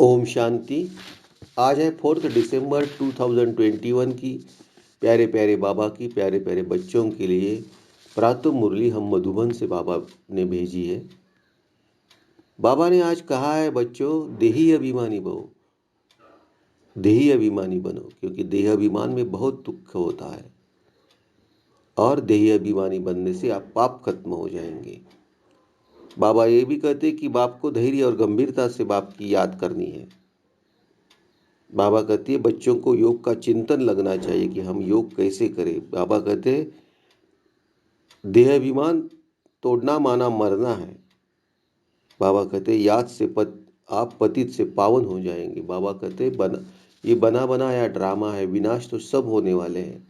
ओम शांति। आज है 4 दिसंबर 2021 की। प्यारे प्यारे बाबा की प्यारे प्यारे बच्चों के लिए प्रातः मुरली हम मधुबन से बाबा ने भेजी है। बाबा ने आज कहा है, बच्चों देही अभिमानी बनो, देही अभिमानी बनो, क्योंकि देह अभिमान में बहुत दुख होता है और देही अभिमानी बनने से आप पाप खत्म हो जाएंगे। बाबा ये भी कहते कि बाप को धैर्य और गंभीरता से बाप की याद करनी है। बाबा कहती है बच्चों को योग का चिंतन लगना चाहिए कि हम योग कैसे करें। बाबा कहते हैं देह अभिमान तोड़ना माना मरना है। बाबा कहते हैं याद से आप पतित से पावन हो जाएंगे। बाबा कहते हैं ये बना बनाया ड्रामा है, विनाश तो सब होने वाले हैं।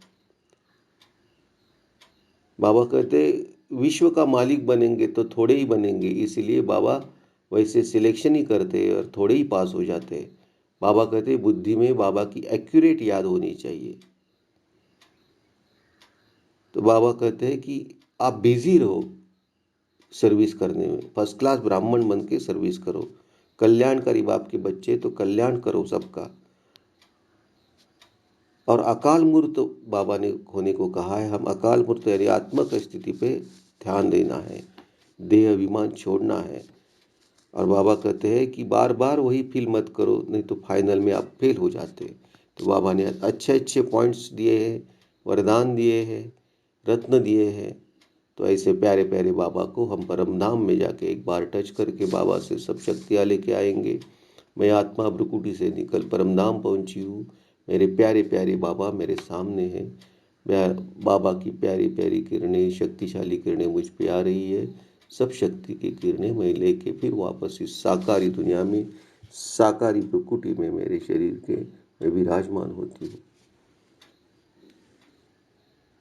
बाबा कहते विश्व का मालिक बनेंगे तो थोड़े ही बनेंगे, इसलिए बाबा वैसे सिलेक्शन ही करते हैं और थोड़े ही पास हो जाते हैं। बाबा कहते बुद्धि में बाबा की एक्यूरेट याद होनी चाहिए। तो बाबा कहते हैं कि आप बिजी रहो सर्विस करने में, फर्स्ट क्लास ब्राह्मण बन के सर्विस करो। कल्याणकारी बाप के बच्चे तो कल्याण करो सबका। और अकाल मूर्त बाबा ने होने को कहा है। हम अकाल मूर्त यानी आत्मक स्थिति पे ध्यान देना है, देह अभिमान छोड़ना है। और बाबा कहते हैं कि बार बार वही फील मत करो, नहीं तो फाइनल में आप फेल हो जाते। तो बाबा ने अच्छे अच्छे पॉइंट्स दिए हैं, वरदान दिए हैं, रत्न दिए हैं। तो ऐसे प्यारे प्यारे बाबा को हम परम धाम में जाके एक बार टच करके बाबा से सब शक्तियाँ लेके आएंगे। मैं आत्मा भ्रुकुटी से निकल परम धाम पहुंची हूँ। मेरे प्यारे प्यारे बाबा मेरे सामने हैं। मैं बाबा की प्यारी प्यारी किरणें, शक्तिशाली किरणें मुझ पे आ रही है। सब शक्ति की किरणें मैं लेके फिर वापस इस साकारी दुनिया में, साकारी भ्रुकुटी में मेरे शरीर के मैं विराजमान होती हूँ।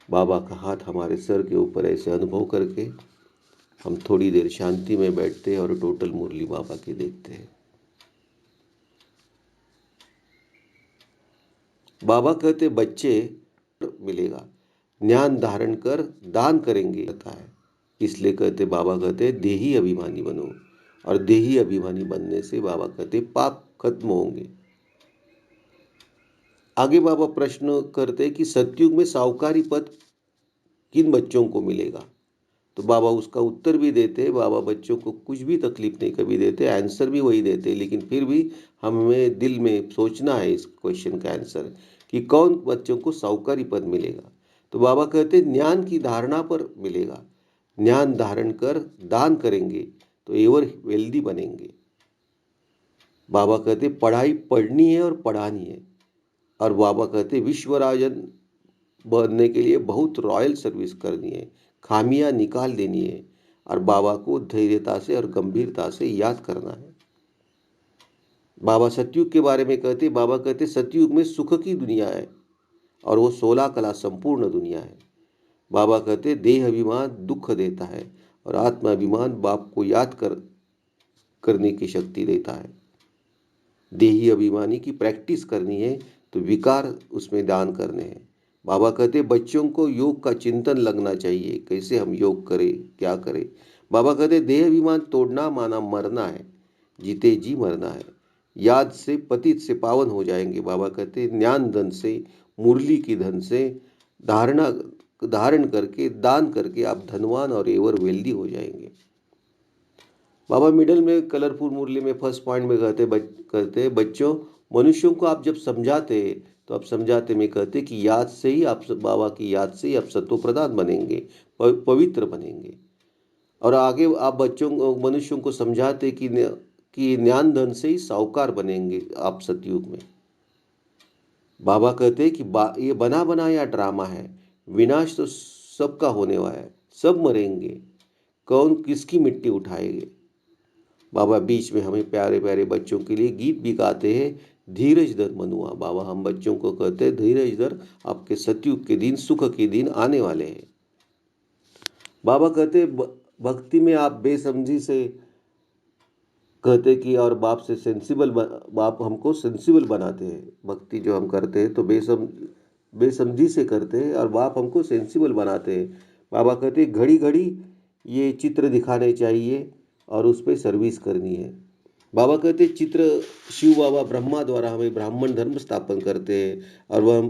बाबा का हाथ हमारे सर के ऊपर ऐसे अनुभव करके हम थोड़ी देर शांति में बैठते हैं और टोटल मुरली बाबा की देखते हैं। बाबा कहते बच्चे मिलेगा, ज्ञान धारण कर दान करेंगे कहता है। इसलिए कहते बाबा कहते देही अभिमानी बनो, और देही अभिमानी बनने से बाबा कहते पाप खत्म होंगे। आगे बाबा प्रश्न करते कि सतयुग में साहूकारी पद किन बच्चों को मिलेगा। तो बाबा उसका उत्तर भी देते। बाबा बच्चों को कुछ भी तकलीफ नहीं कभी देते, आंसर भी वही देते, लेकिन फिर भी हमें दिल में सोचना है इस क्वेश्चन का आंसर कि कौन बच्चों को साहूकारी पद मिलेगा। तो बाबा कहते ज्ञान की धारणा पर मिलेगा। ज्ञान धारण कर दान करेंगे तो एवर वेल्दी बनेंगे। बाबा कहते पढ़ाई पढ़नी है और पढ़ानी है। और बाबा कहते विश्वराजन बनने के लिए बहुत रॉयल सर्विस करनी है, खामियां निकाल देनी है, और बाबा को धैर्यता से और गंभीरता से याद करना है। बाबा सतयुग के बारे में कहते, बाबा कहते सतयुग में सुख की दुनिया है और वो 16 कला संपूर्ण दुनिया है। बाबा कहते देह अभिमान दुख देता है और आत्मा अभिमान बाप को याद करने की शक्ति देता है। देही अभिमानी की प्रैक्टिस करनी है तो विकार उसमें दान करने हैं। बाबा कहते बच्चों को योग का चिंतन लगना चाहिए, कैसे हम योग करें, क्या करें। बाबा कहते देह अभिमान तोड़ना माना मरना है, जीते जी मरना है। याद से पतित से पावन हो जाएंगे। बाबा कहते ज्ञान धन से, मुरली की धन से धारण करके दान करके आप धनवान और एवर वेल्दी हो जाएंगे। बाबा मिडल में कलरफुल मुरली में फर्स्ट पॉइंट में कहते बच्चों मनुष्यों को आप जब समझाते तो आप समझाते में कहते कि याद से ही आप बाबा की याद से ही आप सत्व प्रदान बनेंगे, पवित्र बनेंगे। और आगे आप बच्चों मनुष्यों को समझाते कि ज्ञान धन से ही साहूकार बनेंगे आप सतयुग में। बाबा कहते कि ये बना बनाया ड्रामा है, विनाश तो सबका होने वाला है, सब मरेंगे, कौन किसकी मिट्टी उठाएंगे। बाबा बीच में हमें प्यारे प्यारे बच्चों के लिए गीत भी गाते हैं, धीरज धर मनुआ। बाबा हम बच्चों को कहते हैं धीरज धर, आपके सतयुग के दिन, सुख के दिन आने वाले हैं। बाबा कहते भक्ति में आप बेसमझी से कहते कि और बाप से सेंसिबल, बाप हमको सेंसिबल बनाते हैं। भक्ति जो हम करते हैं तो बेसमझी से करते हैं और बाप हमको सेंसिबल बनाते हैं। बाबा कहते घड़ी घड़ी ये चित्र दिखाने चाहिए और उस पर सर्विस करनी है। बाबा कहते चित्र शिव बाबा ब्रह्मा द्वारा हमें ब्राह्मण धर्म स्थापन करते हैं और वह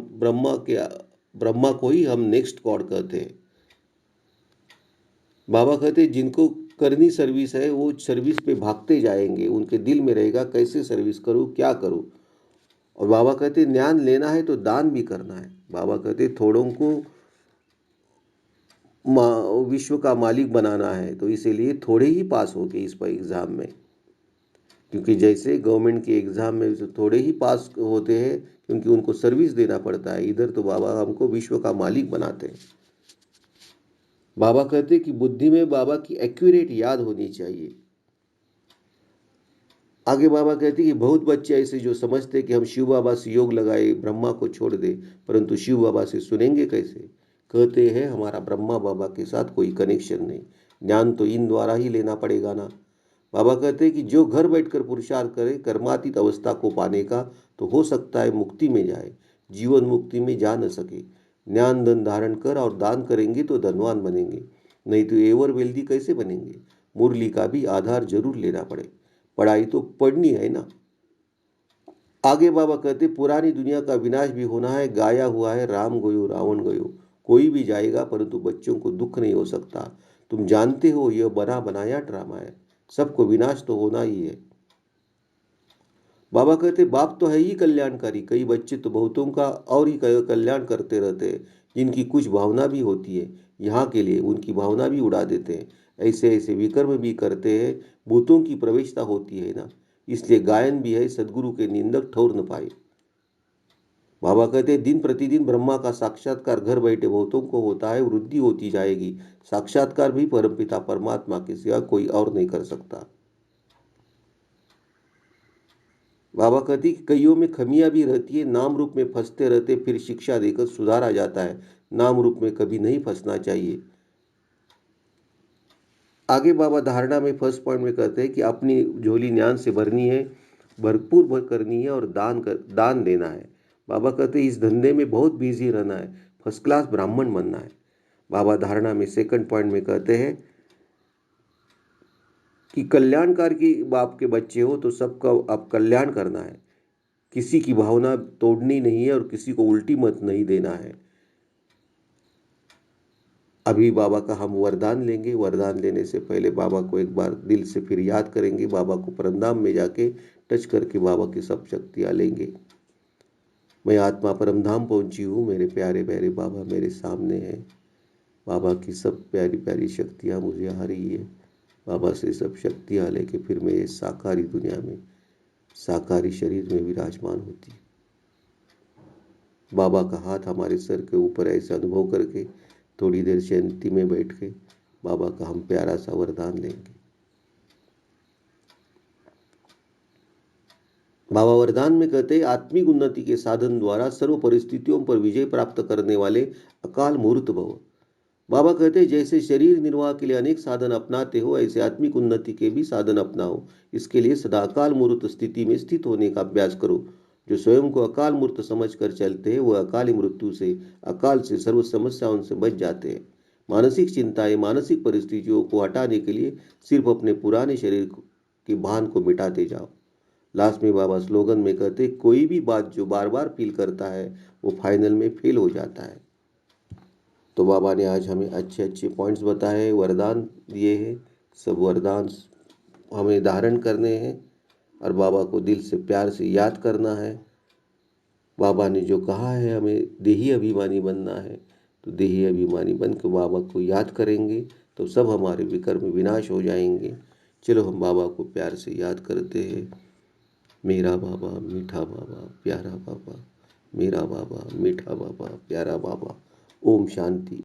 ब्रह्मा को ही हम नेक्स्ट गॉड कहते हैं। बाबा कहते जिनको करनी सर्विस है वो सर्विस पे भागते जाएंगे, उनके दिल में रहेगा कैसे सर्विस करूं, क्या करूं। और बाबा कहते ज्ञान लेना है तो दान भी करना है। बाबा कहते थोड़ों को विश्व का मालिक बनाना है, तो इसीलिए थोड़े ही पास हो गए इस पर एग्ज़ाम में, क्योंकि जैसे गवर्नमेंट के एग्ज़ाम में जो थोड़े ही पास होते हैं क्योंकि उनको सर्विस देना पड़ता है, इधर तो बाबा हमको विश्व का मालिक बनाते हैं। बाबा कहते कि बुद्धि में बाबा की एक्यूरेट याद होनी चाहिए। आगे बाबा कहते कि बहुत बच्चे ऐसे जो समझते कि हम शिव बाबा से योग लगाए ब्रह्मा को छोड़ दे, परंतु शिव बाबा से सुनेंगे कैसे। कहते हैं हमारा ब्रह्मा बाबा के साथ कोई कनेक्शन नहीं, ज्ञान तो इन द्वारा ही लेना पड़ेगा ना। बाबा कहते हैं कि जो घर बैठकर पुरुषार्थ करे कर्मातीत अवस्था को पाने का, तो हो सकता है मुक्ति में जाए, जीवन मुक्ति में जा न सके। ज्ञान धन धारण कर और दान करेंगे तो धनवान बनेंगे, नहीं तो एवर वेल्दी कैसे बनेंगे। मुरली का भी आधार जरूर लेना पड़े, पढ़ाई तो पढ़नी है ना। आगे बाबा कहते पुरानी दुनिया का विनाश भी होना है, गाया हुआ है राम गयो रावण गयो, कोई भी जाएगा परंतु बच्चों को दुख नहीं हो सकता। तुम जानते हो यह बना बनाया ड्रामा है, सबको विनाश तो होना ही है। बाबा कहते बाप तो है ही कल्याणकारी, कई बच्चे तो बहुतों का और ही कल्याण करते रहते हैं, जिनकी कुछ भावना भी होती है यहाँ के लिए उनकी भावना भी उड़ा देते हैं, ऐसे ऐसे विकर्म भी करते हैं, भूतों की प्रवेशता होती है ना, इसलिए गायन भी है सदगुरु के निंदक ठौर न पाए। बाबा कहते दिन प्रतिदिन ब्रह्मा का साक्षात्कार घर बैठे बहुतों को होता है, वृद्धि होती जाएगी। साक्षात्कार भी परमपिता परमात्मा के सिवा कोई और नहीं कर सकता। बाबा कहती कि कईयों में खमियां भी रहती है, नाम रूप में फंसते रहते, फिर शिक्षा देकर सुधारा जाता है, नाम रूप में कभी नहीं फंसना चाहिए। आगे बाबा धारणा में फर्स्ट पॉइंट में कहते हैं कि अपनी झोली ज्ञान से भरनी है, भरपूर भर करनी है और दान देना है। बाबा कहते हैं इस धंधे में बहुत बिजी रहना है, फर्स्ट क्लास ब्राह्मण बनना है। बाबा धारणा में सेकंड पॉइंट में कहते हैं कि कल्याणकार की बाप के बच्चे हो तो सबका अब कल्याण करना है, किसी की भावना तोड़नी नहीं है और किसी को उल्टी मत नहीं देना है। अभी बाबा का हम वरदान लेंगे, वरदान लेने से पहले बाबा को एक बार दिल से फिर याद करेंगे, बाबा को परमधाम में जाके टच करके बाबा की सब शक्तियाँ लेंगे। मैं आत्मा परमधाम पहुंची हूँ, मेरे प्यारे प्यारे बाबा मेरे सामने हैं, बाबा की सब प्यारी प्यारी शक्तियाँ मुझे आ रही है। बाबा से सब शक्तियाँ लेके फिर मैं इस साकारी दुनिया में साकारी शरीर में विराजमान होती। बाबा का हाथ हमारे सर के ऊपर ऐसे अनुभव करके थोड़ी देर शांति में बैठ के बाबा का हम प्यारा सा वरदान लेंगे। बाबा वरदान में कहते हैं आत्मिक उन्नति के साधन द्वारा सर्व परिस्थितियों पर विजय प्राप्त करने वाले अकाल मूर्त भव। बाबा कहते हैं जैसे शरीर निर्वाह के लिए अनेक साधन अपनाते हो, ऐसे आत्मिक उन्नति के भी साधन अपनाओ। इसके लिए सदा अकाल मूर्त स्थिति में स्थित होने का अभ्यास करो। जो स्वयं को अकाल मूर्त समझ कर चलते हैं वह अकाली मृत्यु से, अकाल से, सर्व समस्याओं से बच जाते हैं। मानसिक चिंताएं, मानसिक परिस्थितियों को हटाने के लिए सिर्फ अपने पुराने शरीर के भान को मिटाते जाओ। लास्ट में बाबा स्लोगन में कहते कोई भी बात जो बार बार फील करता है वो फाइनल में फेल हो जाता है। तो बाबा ने आज हमें अच्छे अच्छे पॉइंट्स बताए, वरदान दिए हैं, सब वरदान हमें धारण करने हैं और बाबा को दिल से प्यार से याद करना है। बाबा ने जो कहा है हमें देही अभिमानी बनना है, तो देही अभिमानी बन के बाबा को याद करेंगे तो सब हमारे विकर्म विनाश हो जाएंगे। चलो हम बाबा को प्यार से याद करते हैं। मेरा बाबा मीठा बाबा प्यारा बाबा, मेरा बाबा मीठा बाबा प्यारा बाबा। ओम शांति।